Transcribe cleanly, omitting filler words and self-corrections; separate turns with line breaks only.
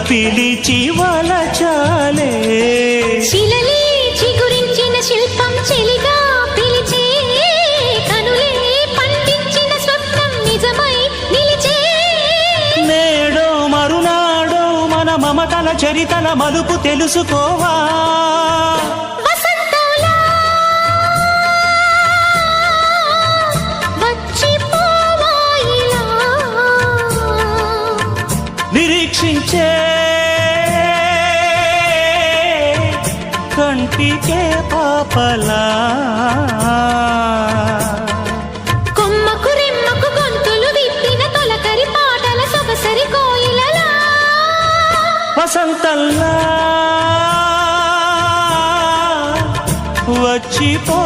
పిలిచి వలచాలే.
శిలలే చిగురించిన శిల్పం చెలిగా పిలిచే, కనులే పండించిన స్వప్నం నిజమై నిలిచే.
నేడో మరునాడో మన మమతల చరితల మలుపు తెలుసుకోవా. నిరీక్షించే కంటికే పాపలా,
కొమ్మకు రెమ్మకు గొంతులు విప్పిన తొలకరి పాటల సొగసరి కోయిలలా.
వసంతల్లా వచ్చిపో